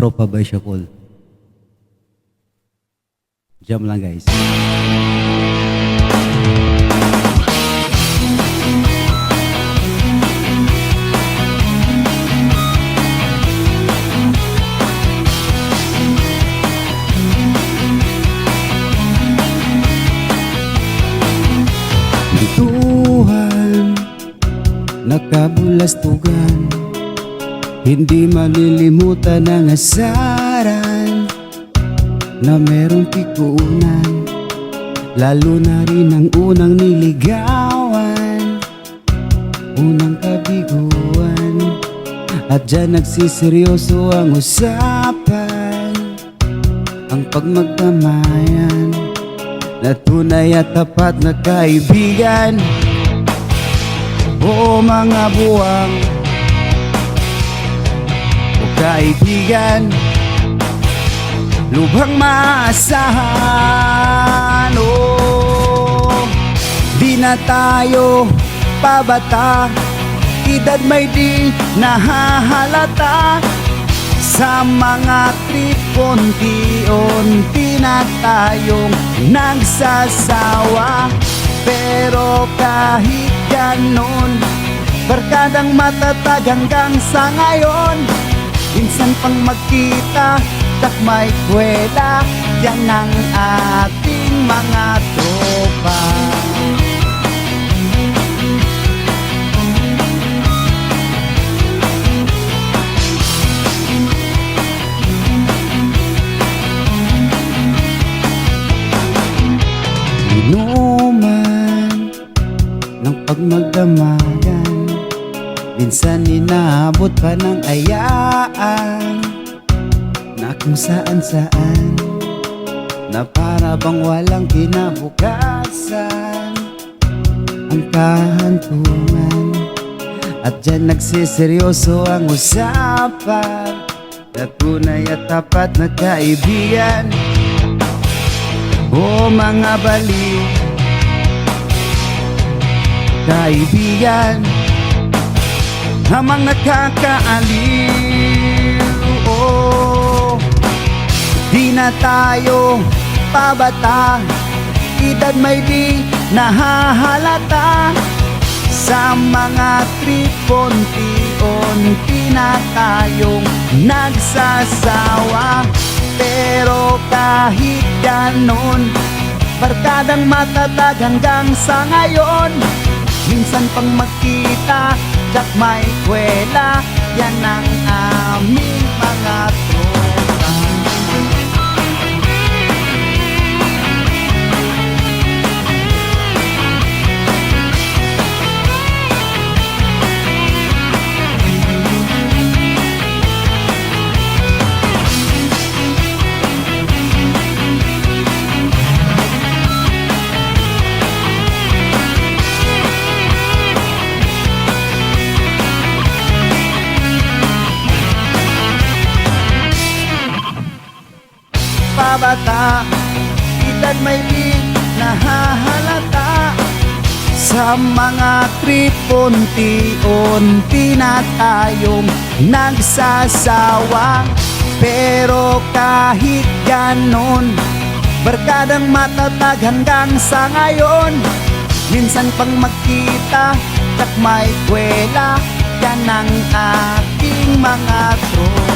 Tropa by Shakol. Jam lang guys. Bituhan, nakabulastugan, hindi malilimutan ang asaran na merong pikunan, lalo na rin ang unang niligawan, unang kabiguan. At dyan nagsiseryoso ang usapan, ang pagmagdamayan, na tunay at tapat na kaibigan. Oo mga buwang o kaibigan, lubhang maasahan. Oh, di na tayo pabata, edad may di nahahalata. Sa mga trip, unti-unti na tayong nagsasawa. Pero kahit ganon, barkadang matatag hanggang sa ngayon. Minsan pang magkita, tak may kwela, yan ang ating mga tropa. Inuman ng pagmagdamagan, minsan inaabot pa ng ayaan, na kung saan-saan, na para bang walang kinabukasan ang kahantungan. At dyan nagsiseryoso ang usapan, na tunay at tapat na kaibigan. O mga baliw, kaibigan, ang mga kakaaliw. Oh, di na tayo pabata, edad may di nahahalata. Sa mga trip, unti-unti na tayong nagsasawa. Pero kahit ganon, barkadang matatag hanggang sa ngayon. Minsan pang magkita, jak may kwela, yan ang aming mga tropa. Pabata, edad may di nahahalata. Sa mga trip, unti-unti na tayong nagsasawa. Pero kahit ganon, barkadang matatag hanggang sa ngayon. Minsan pang magkita, tak may kwela, yan ang ating mga tropa.